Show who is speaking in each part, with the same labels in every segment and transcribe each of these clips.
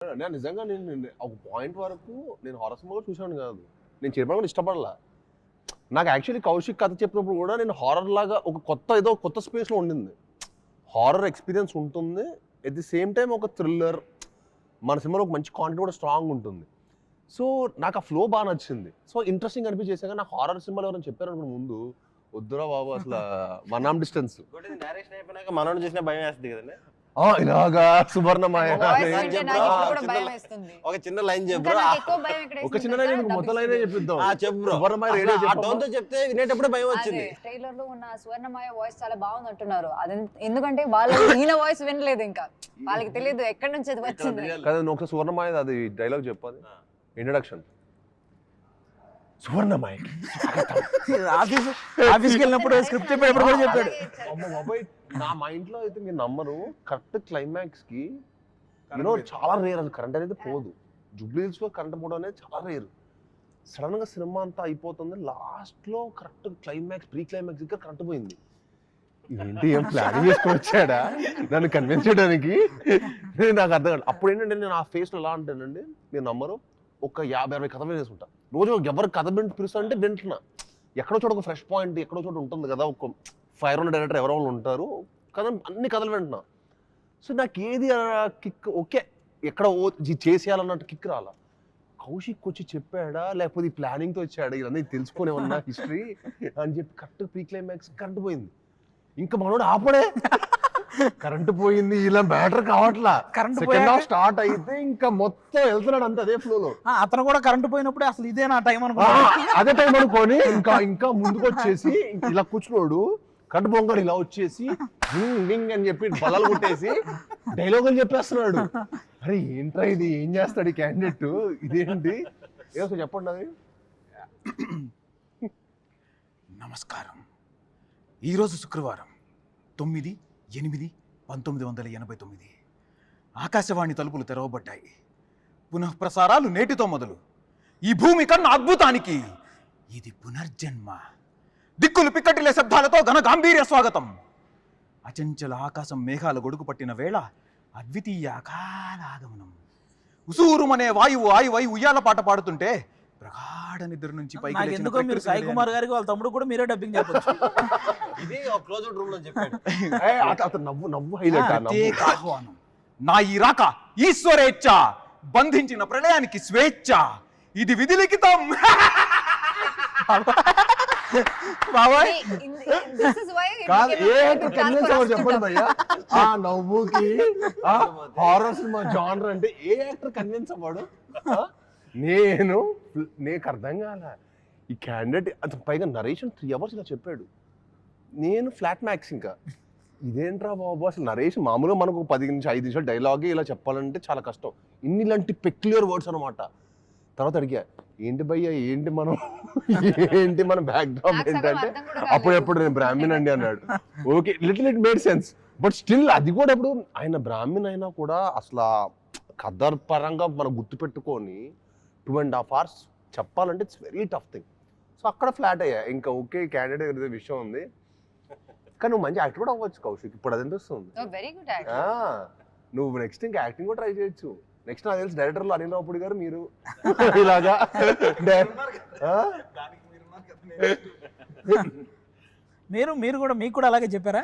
Speaker 1: నేను నిజంగా ఒక పాయింట్ వరకు నేను హారర్ సినిమా చూసాను కాదు, నేను చెప్పడం ఇష్టపడలా. నాకు యాక్చువల్లీ కౌశిక్ కథ చెప్పినప్పుడు కూడా నేను హారర్ లాగా ఒక ఏదో కొత్త స్పేస్లో ఉండింది. హారర్ ఎక్స్పీరియన్స్ ఉంటుంది, ఎట్ ది సేమ్ టైం ఒక థ్రిల్లర్, మన సినిమాలో ఒక మంచి కాంటెంట్ కూడా స్ట్రాంగ్ ఉంటుంది. సో నాకు ఆ ఫ్లో బాగా నచ్చింది. సో ఇంట్రెస్టింగ్ అనిపించేసాక నాకు హారర్ సినిమాలు ఎవరైనా చెప్పారు అనుకున్న ముందు వద్దురా బాబు అసలు వన్ ఆర్మ్ డిస్టెన్స్
Speaker 2: మనోడు చూసిన భయం వేస్తుంది కదండి.
Speaker 1: ఇలాగా సువర్ణమాయ
Speaker 2: ఒక చిన్న లైన్ చెప్పు,
Speaker 1: ఒక చిన్న లైన్ మొత్తం లైన్ చెప్పిద్దాం.
Speaker 2: చెప్పు
Speaker 1: సువర్ణమాయ రేడియో
Speaker 2: చెప్తే వినేటప్పుడు భయం వచ్చింది.
Speaker 3: ట్రైలర్ లో ఉన్న సువర్ణమాయ వాయిస్ చాలా బాగుంది అంటున్నారు. అది ఎందుకంటే వాళ్ళు ఈయన వాయిస్ వినలేదు, ఇంకా వాళ్ళకి తెలియదు ఎక్కడి నుంచి అది వచ్చింది
Speaker 1: కదా. నువ్వు ఒకసారి సువర్ణమాయ అది డైలాగ్ చెప్పాలి, ఇంట్రడక్షన్. సువర్ణమాయ
Speaker 4: ఆఫీస్కి వెళ్ళినప్పుడు స్క్రిప్ట్ చెప్పేటప్పుడు కూడా చెప్పాడు.
Speaker 1: నా మైండ్ లో అయితే మీరు నమ్మరు, కరెక్ట్ క్లైమాక్స్ కి యూనో చాలా రేర్, అది కరెంట్ అనేది పోదు. జూబ్లీ హిల్స్ లో కరెంట్ పోవడం అనేది చాలా రేర్. సడన్ గా సినిమా అంతా అయిపోతుంది, లాస్ట్ లో కరెక్ట్ క్లైమాక్స్ ప్రీ క్లైమాక్స్ దగ్గర కరెంట్ పోయింది. ఏంటి ఏం ప్లానింగ్ చేసుకొని వచ్చాడా నన్ను కన్విన్స్ చేయడానికి? నాకు అర్థం కాదు. అప్పుడు ఏంటంటే నేను ఆ ఫేస్ లో ఎలా అంటానండి, మీరు నమ్మరు, ఒక 50-60 కథ వినేసుకుంటా రోజు. ఎవరు కథ పిలుస్తా అంటే వింటున్నా, ఎక్కడో చోట ఒక ఫ్రెష్ పాయింట్ ఎక్కడో చోట ఉంటుంది కదా, ఒక 500 డైరెక్టర్ ఎవరో వాళ్ళు ఉంటారు కథ, అన్ని కథలు వింటున్నా. సో నాకు ఏది కిక్ ఓకే ఎక్కడ చేసేయాలన్నట్టు కిక్ రాలా. కౌశిక్ వచ్చి చెప్పాడా లేకపోతే ఈ ప్లానింగ్తో వచ్చాడా ఇవన్నీ తెలుసుకునే ఉన్నా హిస్టరీ అని చెప్పి కరెక్ట్ ప్రీ క్లైమాక్స్ కరెంట్ పోయింది. ఇంకా మనోడు ఆపడే, కరెంట్ పోయింది, ఇలా మ్యాటర్ కావట్లా. సెకండ్ హాఫ్ స్టార్ట్ అయితే ఇంకా మొత్తం వెళ్తున్నాడు అంత అదే ఫ్లో లో.
Speaker 4: అతను కూడా కరెంట్ పోయినప్పుడు అసలు ఇదే నా టైం అనుకో,
Speaker 1: అదే టైం అనుకోని ఇంకా ముందుకు వచ్చేసి ఇలా కూర్చున్నాడు, కరెంట్ పొంగడు ఇలా వచ్చేసి వింగ్ అని చెప్పి బలాలు కొట్టేసి డైలాగులు చెప్పేస్తున్నాడు. అరే ఏంట్రా ఇది, ఏం చేస్తాడు ఈ క్యాండిడేట్, ఇదేంటి ఏదో చెప్పండి అది.
Speaker 4: నమస్కారం. ఈరోజు శుక్రవారం 9/8/1989 ఆకాశవాణి తలుపులు తెరవబడ్డాయి. పునఃప్రసారాలు నేటితో మొదలు. ఈ భూమి కన్నా అద్భుతానికి ఇది పునర్జన్మ. దిక్కులు పిక్కటిలే శబ్దాలతో ఘన గాంభీర్య స్వాగతం. అచంచల ఆకాశం మేఘాల గొడుగు పట్టిన వేళ అద్వితీయ అకాలాగమనం. ఉసూరుమనే వాయువు ఆయువై ఉయ్యాల పాట పాడుతుంటే ప్రగాఢ నిద్ర నుంచి పైకి ఎందుకో మీరు సాయి కుమార్ గారికి వాళ్ళ తమ్ముడు కూడా మీరే డబ్బింగ్ చెప్పొచ్చు.
Speaker 2: ఇది క్లోజ్డ్ రూమ్ లో చెప్పాడు.
Speaker 1: నవ్వు హైలైట్.
Speaker 4: ఆహ్వానం. నా ఈ రాక ఈశ్వరేచ్ఛ, బంధించిన ప్రళయానికి స్వేచ్ఛ, ఇది విధి లిఖితం. బాబాయ్
Speaker 1: చెప్పండి భయ్యా, ఆ నవ్వుకి హారర్ సినిమా జానర్ అంటే ఏ యాక్టర్ కన్విన్స్ అవ్వడు? నీకు అర్థం కాల ఈ క్యాండిడేట్. అతను పైగా నరేషన్ 3 hours ఇలా చెప్పాడు. నేను ఫ్లాట్ మ్యాక్స్ ఇంకా ఇదేంట్రా బాబు అసలు నరేషన్. మామూలుగా మనకు 10 నుంచి 5 నిమిషాలు డైలాగే ఇలా చెప్పాలంటే చాలా కష్టం, ఇలాంటి పెక్యులర్ వర్డ్స్ అనమాట. తర్వాత అడిగా ఏంటి భయ్యా ఏంటి మన బ్యాక్గ్రౌండ్ ఏంటంటే అప్పుడెప్పుడు నేను బ్రాహ్మణ్ అండి అన్నాడు. Okay, little it made sense, but still అది కూడా ఇప్పుడు ఆయన బ్రాహ్మణ్ అయినా కూడా అసలు కథ పరంగా మనం గుర్తుపెట్టుకొని 2.5 hours చెప్పాలంటే it's very tough thing. So అక్కడ ఫ్లాట్ అయ్యా ఇంకా. ఓకే క్యాండిడేట్ ఏదో విషయం ఉంది, కానీ నువ్వు మంచి యాక్టర్ కూడా అవ్వచ్చు కౌశిక్, ఇప్పుడు అది అనిపిస్తుంది. నువ్వు నెక్స్ట్ ఇంకా యాక్టింగ్ కూడా ట్రై చేయొచ్చు. నెక్స్ట్ నాకు తెలిసి డైరెక్టర్లు అనిల్ రావుపూడి గారు మీరు ఇలాగా
Speaker 4: మీరు కూడా మీకు కూడా అలాగే చెప్పారా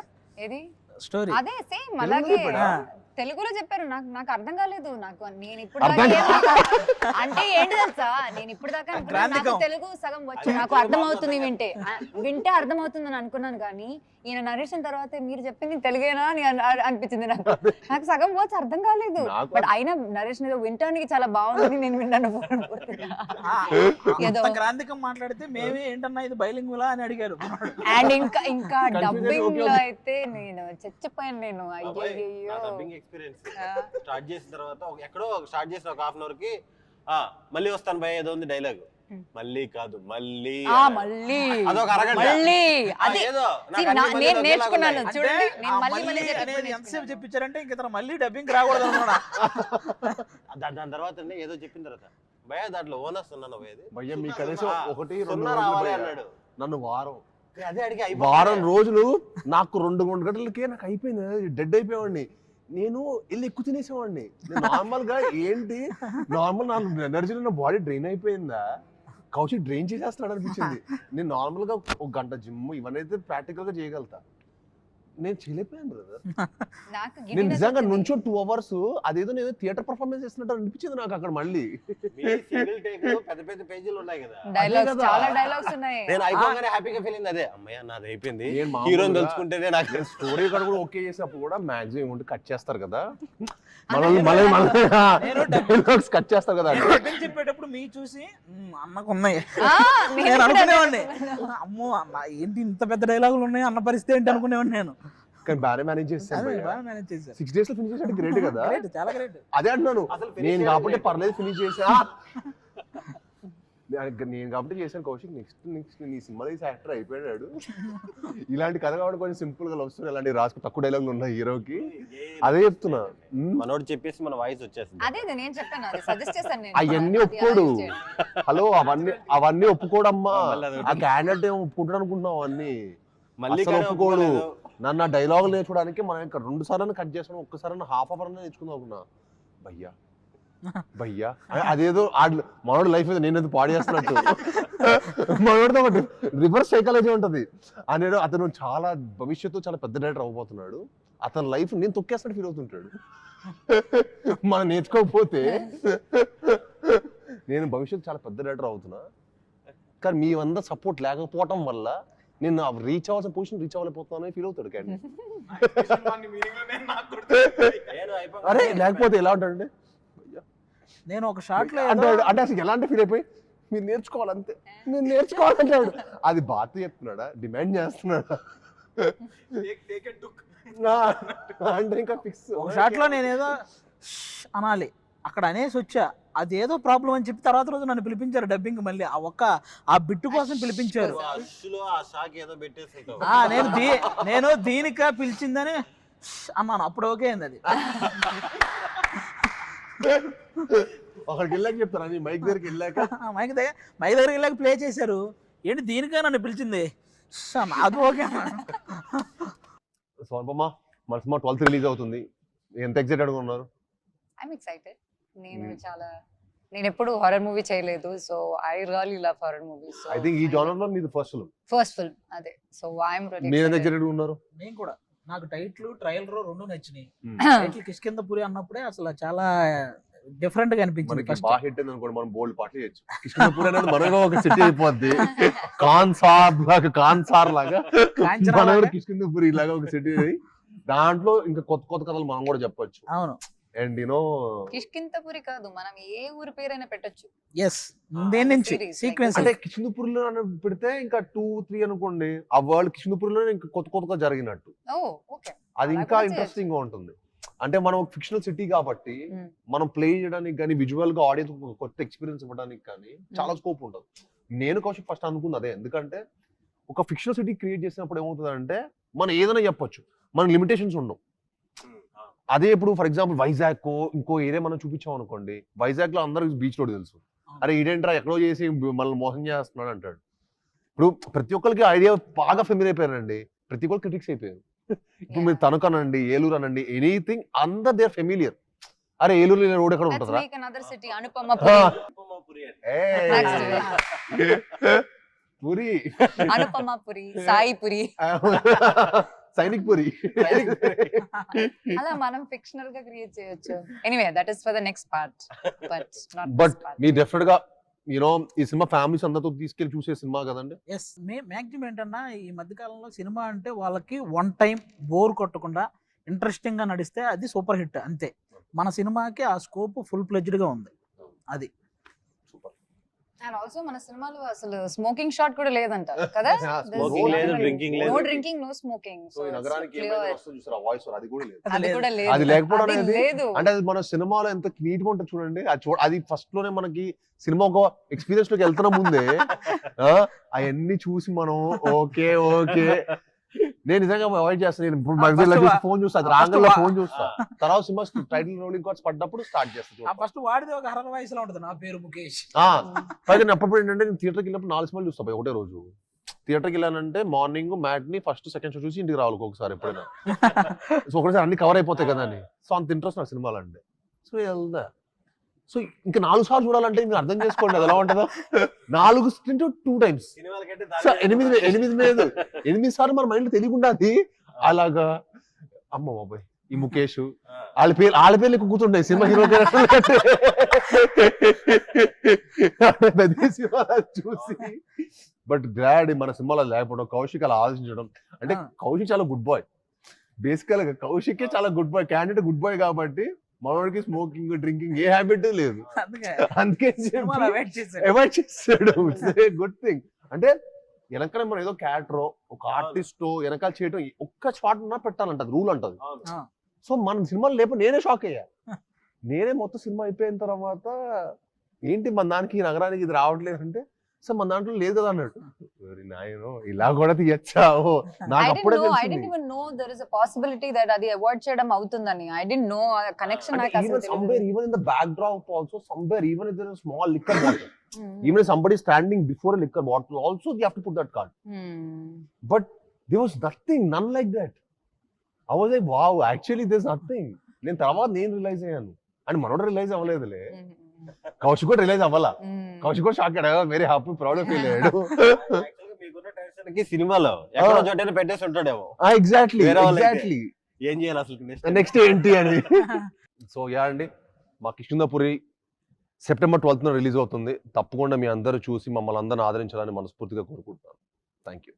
Speaker 4: స్టోరీ?
Speaker 3: అదే సేమ్ అలాగే తెలుగులో చెప్పారు. నాకు అర్థం కాలేదు. నేను ఇప్పుడు అంటే ఏంటి తెలుసా, నేను ఇప్పుడు దాకా నాకు తెలుగు సగం వచ్చు, నాకు అర్థమవుతుంది, వింటే అర్థమవుతుంది అని అనుకున్నాను. కానీ ఈయన నరేషన్ తర్వాత మీరు చెప్పింది తెలుగేనా అని అనిపించింది నాకు. సగం వర్డ్స్ అర్థం కాలేదు, బట్ అయినా నరేషన్ ఏదో వింటానికి చాలా బాగుంది, నేను విన్నాను.
Speaker 4: ఏదో గ్రాంధికం మాట్లాడితే మేమే ఏంటన్నా ఇది బైలింగులా అని అడిగారు.
Speaker 3: అండ్ ఇంకా డబ్బింగ్ లో అయితే నేను చచ్చిపోయాను. నేను అయ్యో
Speaker 2: స్టార్ట్ చేసిన తర్వాత ఎక్కడో స్టార్ట్ చేసిన ఒక 1/2 hour కి మళ్ళీ వస్తాను భయ ఏదో ఉంది డైలాగ్. మళ్ళీ కాదు మళ్ళీ అదొక అరగంట
Speaker 3: నేర్చుకున్నాను చూడండి.
Speaker 4: ఎంతసేపు చెప్పించారంటే ఇంక మళ్ళీ డబ్బింగ్ రాకూడదు అన్నమాట.
Speaker 2: దాని తర్వాత ఏదో చెప్పిన తర్వాత భయ దాంట్లో ఓనర్స్ ఉన్నాను
Speaker 1: భయ్య మీ కనీసం 1-2
Speaker 2: రావాలి అన్నాడు.
Speaker 1: నన్ను వారం రోజులు నాకు 2 గంటలకే నాకు అయిపోయింది, డెడ్ అయిపోయేవాడిని. నేను వెళ్ళి ఎక్కువ తినేసేవాడిని. నార్మల్ గా ఏంటి నార్మల్ నా ఎనర్జీ నా బాడీ డ్రైన్ అయిపోయిందా, కౌశిక్ డ్రైన్ చేసేస్తున్నాడు అనిపించింది. నేను నార్మల్ గా ఒక గంట జిమ్ ఇవన్నీ అయితే ప్రాక్టికల్ గా చేయగలుగుతా, నేను చేయలేకపోయాను బ్రదర్.
Speaker 3: నాకు
Speaker 1: నేను
Speaker 3: giddiness
Speaker 1: నిజంగా
Speaker 3: వచ్చింది.
Speaker 1: నుంచో 2 hours అదేదో నేను థియేటర్ పర్ఫార్మెన్స్ చేస్తున్నట్టు అనిపించింది నాకు అక్కడ. మళ్ళీ
Speaker 2: సింగిల్ టేక్ పెద్ద పెద్ద పేజీలు ఉన్నాయి కదా,
Speaker 3: డైలాగ్స్
Speaker 1: కదా.
Speaker 3: చాలా డైలాగ్స్ ఉన్నాయి.
Speaker 2: నేను అయిపోగానే హ్యాపీగా ఫీల్ అయింది. అదే అమ్మయ్య నాది అయిపోయింది,
Speaker 1: నేను మామూలుగా
Speaker 2: హీరోని తలుచుకుంటేనే నాకు
Speaker 1: నేను స్టోరీ కూడా ఓకే చేసినప్పుడు కూడా మాక్సిమం ఏముంటే కట్ చేస్తారు కదా, మళ్ళీ డైలాగ్స్ కట్ చేస్తారు కదా.
Speaker 4: డబ్బింగ్ చెప్పేటప్పుడు మీ చూసి అన్నకు ఉన్నాయి
Speaker 3: ఆ,
Speaker 4: నేను
Speaker 3: కూడా
Speaker 4: అనుకునేవాడిని,
Speaker 3: అనుకున్నాను.
Speaker 4: అమ్మో అన్న ఏంటి ఇంత పెద్ద డైలాగులు ఉన్నాయి అన్న పరిస్థితి ఏంటి అనుకునేవాడిని నేను.
Speaker 1: కానీ బాగానే మేనేజ్ చేస్తాను.
Speaker 4: అదే బాగా మేనేజ్ చేశారు.
Speaker 1: 6 days లో ఫినిష్ చేసాడు, గ్రేట్ కదా.
Speaker 4: గ్రేట్, చాలా గ్రేట్.
Speaker 1: అదే అంటున్నాను,
Speaker 2: అసలు finish
Speaker 1: నేను
Speaker 2: చేయడం
Speaker 1: కాబట్టి
Speaker 2: లేదు.
Speaker 1: పర్లేదు ఫినిష్ చేసా. నేను కాబట్టి చేశాను. కౌశిక్ నెక్స్ట్ నీ సినిమా తీసి యాక్టర్ అయిపోయాడు. ఇలాంటి కథ కాబట్టి కొంచెం సింపుల్ గా లవ్ స్టోరీ అలాంటి రాసుకు తక్కువ డైలాగులు ఉన్నాయి హీరోకి. అదే చెప్తున్నా.
Speaker 2: మనోడు చెప్పేసి మన వాయిస్ వచ్చేసింది.
Speaker 3: అదే నేను చెప్పాను, అది సజెస్ట్ చేశాను నేను.
Speaker 1: అవన్నీ
Speaker 3: అది
Speaker 1: ఒప్పుకోడు.
Speaker 3: arrange చేయండి.
Speaker 1: హలో, అవన్నీ ఒప్పుకోడమ్మా.
Speaker 2: మళ్ళీ అదొకటి.
Speaker 1: ఆ క్యాండిడేట్ ఏమో ఒప్పుకుంటాడు అనుకుంటున్నావు అవన్నీ.
Speaker 2: మళ్ళీ
Speaker 1: అసలు
Speaker 2: కానీ
Speaker 1: ఒప్పుకోడు.
Speaker 2: ఒప్పుకోలేదు.
Speaker 1: నన్ను ఆ డైలాగులు నేర్చుకోవడానికి మనం ఇంకా 2 సార్లు కట్ చేసాను, ఒక్కసారి హాఫ్ అవర్ నేర్చుకుందాం అనుకున్నా. భయ్యా అదేదో మనోడు లైఫ్ మీద నేను పాడు చేస్తున్నట్టు. మనోడితో ఒకటి రివర్స్ సైకాలజీ ఉంటది. అతను చాలా భవిష్యత్తు చాలా పెద్ద డైరెక్టర్ అవ్వబోతున్నాడు, అతని లైఫ్ నేను తొక్కేస్తాడు ఫీల్ అవుతుంటాడు. మనం నేర్చుకోకపోతే నేను భవిష్యత్తు చాలా పెద్ద డైరెక్టర్ అవుతున్నా, కానీ మీ వంద సపోర్ట్ లేకపోవటం వల్ల నేను రీచ్ అవ్వాల్సిన పొజిషన్ రీచ్ అవ్వలేకపోతున్నాను ఫీల్ అవుతాడు. కానీ
Speaker 2: నేను అయిపోగానే
Speaker 1: అరే లేకపోతే ఎలా ఉంటాడంటే
Speaker 4: నేను ఒక షార్ట్ లో
Speaker 1: అంటాడు. అంటే అసలు ఎలాంటి ఫీల్ అయిపోయి మీరు నేర్చుకోవాలంతే, మీరు నేర్చుకోవాలంటాడు. అది బాధ చెప్తున్నాడా, డిమాండ్ చేస్తున్నాడా అంటే ఇంకా ఫిక్స్.
Speaker 4: ఒక షాట్ లో నేనేదో అనాలి అక్కడ అనేసి వచ్చా, అదేదో ప్రాబ్లం అని చెప్పి తర్వాత రోజు నన్ను పిలిపించారు డబ్బింగ్. మళ్ళీ ఆ బిట్టు కోసం పిలిపించారు.
Speaker 2: అష్లో ఆ షాక్ ఏదో పెట్టేస్తుంటావు.
Speaker 4: నేను దీనిక పిలిచిందని అన్నాను, అప్పుడు ఓకే అయింది అది.
Speaker 1: ఒకరికి వెళ్ళాక చెప్తారా, నీ మైక్ దగ్గరికి వెళ్ళాక
Speaker 4: మైక్ దగ్గరికి వెళ్ళాక ప్లే చేశారు, ఏంటి దీనికే నన్ను పిలిచింది, అది ఓకే.
Speaker 1: సోనపమ్మ మన సినిమా 12th రిలీజ్ అవుతుంది, ఎంత ఎక్సైటెడ్ గా ఉన్నారు?
Speaker 3: I'm excited. నేను ఎప్పుడు హారర్ మూవీ చేయలేదు, so I really love horror movies.
Speaker 1: I think ఈ జానర్ లో మీది ఫస్ట్
Speaker 3: ఫిల్మ్ అదే, సో ఐఎమ్ రెడీ.
Speaker 1: మీరు ఎంత ఎక్సైటెడ్ గా ఉన్నారు?
Speaker 4: నేను కూడా, నాకు టైటిల్ ట్రైలర్ రెండు నచ్చినాయి. టైటిల్ కిష్కింధపురి అన్నప్పుడే అసలు చాలా డిఫరెంట్ గా అనిపించింది.
Speaker 1: మనకి బాగా హిట్ అయింది అనుకోండి, మనం బోల్డ్ పాటలు చేయొచ్చు. కిష్కింధపురి అనేది మనగా ఒక సిటీ అయిపోద్ది, కాన్సార్ లాగా మన కిష్కింధపురి లాగా ఒక సిటీ. దాంట్లో ఇంకా కొత్త కథలు మనం కూడా చెప్పొచ్చు.
Speaker 4: అవును.
Speaker 1: అండ్
Speaker 3: కిష్కింధపురి కాదు, మనం ఏ ఊరి పేరైనా పెట్టొచ్చు.
Speaker 4: ఎస్, దేని నుంచి సీక్వెన్స్
Speaker 1: అంటే కిష్కింధపురిలో పెడితే ఇంకా 2-3 అనుకోండి, ఆ వరల్డ్ కిష్కింధపురిలో ఇంకా కొత్తగా జరిగినట్టు.
Speaker 3: ఓ ఓకే,
Speaker 1: అది ఇంకా ఇంట్రెస్టింగ్ గా ఉంటుంది. అంటే మనం ఫిక్షనల్ సిటీ కాబట్టి మనం ప్లే చేయడానికి కానీ విజువల్ గా ఆడియన్స్ కొత్త ఎక్స్పీరియన్స్ ఇవ్వడానికి కానీ చాలా స్కోప్ ఉంటుంది. నేను కౌశిక్ ఫస్ట్ అనుకుంది అదే, ఎందుకంటే ఒక ఫిక్షనల్ సిటీ క్రియేట్ చేసినప్పుడు ఏమవుతుంది అంటే మనం ఏదైనా చెప్పొచ్చు, మన లిమిటేషన్స్ ఉండవు. అదే ఇప్పుడు ఫర్ ఎగ్జాంపుల్ వైజాగ్ ఇంకో ఏరియా మనం చూపించాం అనుకోండి, వైజాగ్ లో అందరూ బీచ్ రోడ్ తెలుసు, అరే ఈడేంట్రా ఎక్కడో చేసి మనల్ని మోసం చేస్తున్నాడు అంటాడు. ఇప్పుడు ప్రతి ఒక్కరికి ఐడియా బాగా ఫెమిలియర్ అయిపోయారండి, ప్రతి ఒక్కరు క్రిటిక్స్ అయిపోయారు. ఇప్పుడు మీరు తణుకు అనండి, ఏలూరు అనండి, ఎనీథింగ్ అందర్ దే ఆర్ ఫెమిలియర్. అరే ఏలూరు రోడ్ ఎక్కడ ఉంటుందా? పురి,
Speaker 3: అనుపమపురి, సాయిపురి,
Speaker 1: సైనిక్ పురి.
Speaker 3: అలా మనం ఫిక్షనల్ గా క్రియేట్ చేయొచ్చు. Anyway that is for the next part.
Speaker 1: But me definite గా ఈ సినిమా ఫ్యామిలీస్ అందరితో తీసుకెళ్లి చూసే సినిమా కదండి.
Speaker 4: ఎస్, మ్యాక్సిమం ఏంటన్నా ఈ మధ్యకాలంలో సినిమా అంటే వాళ్ళకి వన్ టైం బోర్ కొట్టకుండా ఇంట్రెస్టింగ్ గా నడిస్తే అది సూపర్ హిట్ అంతే. మన సినిమాకి ఆ స్కోప్ ఫుల్ ఫ్లెడ్జ్డ్ గా ఉంది. అది
Speaker 3: అండ్ ఆల్సో మన సినిమాలో అసలు స్మోకింగ్ షాట్ కూడా లేదంట కదా.
Speaker 2: Smoking లేదు, drinking లేదు.
Speaker 3: No drinking, no smoking.
Speaker 1: So ఈ నగరానికి ఏమైనా వస్తుంది చూసారా వాయిస్, అది కూడా లేదు.
Speaker 3: అది కూడా లేదు.
Speaker 1: అది లేకపోవడం
Speaker 3: అది
Speaker 1: అనేది
Speaker 3: లేదు.
Speaker 1: అంటే అది మన సినిమాలో ఎంత నీట్ గా ఉంటుంది చూడండి. అది ఫస్ట్ లోనే మనకి సినిమా ఒక ఎక్స్పీరియన్స్ లోకి వెళ్తున్న ముందే అవన్నీ చూసి మనం ఓకే నేను నిజంగా అవాయిడ్ చేస్తాను. నేను ఫోన్ చూస్తా, రాంగల్లో ఫోన్ చూస్తా, తర్వాత సినిమా టైటిల్ రోలింగ్ కార్డ్స్ పడ్డప్పుడు స్టార్ట్ చేస్తాను.
Speaker 4: ఫస్ట్ వాడిది ఒక హర్రర్ వాయిస్ లో ఉంటుంది, నా పేరు ముఖేష్.
Speaker 1: పైగా అప్పుడు ఏంటంటే నేను థియేటర్కి వెళ్ళినప్పుడు 4 సినిమాలు చూస్తా ఒకటే రోజు. థియేటర్కి వెళ్ళానంటే morning matinee first second show చూసి ఇంటికి రావాలి ఒకసారి ఎప్పుడైనా. సో ఒకసారి అన్ని కవర్ అయిపోతాయి కదా అని. సో అంత ఇంట్రెస్ట్ నాకు సినిమాలు అంటే. సో వెళ్దా. సో ఇంకా 4 సార్లు చూడాలంటే మీరు అర్థం చేసుకోండి అది ఎలా ఉంటుందో. 4 into 2 times. సో 8 సార్లు మన మైండ్ తెలియకుండా అది అలాగా. అమ్మ బాబాయ్ ఈ ముఖేష్ వాళ్ళ పేర్లు ఎక్కువ కూర్చుంటాయి సినిమా హీరో చూసి. బట్ గ్లాడ్ మన సినిమాలో లేకపోవడం, కౌశిక్ అలా ఆలోచించడం. అంటే కౌశిక్ చాలా గుడ్ బాయ్. బేసికల్ గా కౌశిక్ చాలా good boy, candidate good boy కాబట్టి మనోడికి స్మోకింగ్ డ్రింకింగ్ ఏ హ్యాబిట్ లేదు. అందుకే అవాయిడ్ చేస్తాడు. Good thing. అంటే వెనకాల మనం ఏదో క్యారెక్టర్ ఒక ఆర్టిస్ట్ వెనకాల చేయడం ఒక్క షాట్ ఉన్నా పెట్టాలంటది రూల్ అంటది. సో మన సినిమాలు లేకపోతే నేనే షాక్ అయ్యా. నేనే మొత్తం సినిమా అయిపోయిన తర్వాత ఏంటి మన దానికి నగరానికి ఇది రావట్లేదు అంటే సార్ మన దాంట్లో లేదు కదా అన్నాడు. నాయనో ఇలా కూడా తీయచ్చా. నాకు అప్పుడే
Speaker 3: I didn't even know there is a possibility that అది అవాయిడ్ చేయడం అవుతుందని. I didn't know కనెక్షన్ నాకు అసలు
Speaker 1: somewhere even in the backdrop also somewhere even if there is a small liquor bottle even if somebody is standing before a liquor bottle also you have to put that card. But there was none like that. I was like wow actually there's nothing. నేను తర్వాత నేను realise అయ్యాను అని మనోడు realise అవ్వలేదులే. Kaushik కూడా release అవ్వాలా. కౌశిక్ కూడా shock అయ్యాడు, వెరీ హ్యాపీ ప్రౌడ్ ఫీల్ అయ్యాడు.
Speaker 2: సినిమాలో ఎక్కడో చోటైనా పెట్టేసి ఉంటాడేమో.
Speaker 1: ఎగ్జాక్ట్లీ
Speaker 2: ఏం చేయాలి అసలు
Speaker 1: నెక్స్ట్ ఏంటి అని. సో యా అండి, మా కిష్కింధాపురి September 12th రిలీజ్ అవుతుంది. తప్పకుండా మీ అందరూ చూసి మమ్మల్ని అందరిని ఆదరించాలని మనస్ఫూర్తిగా కోరుకుంటున్నాను. Thank you.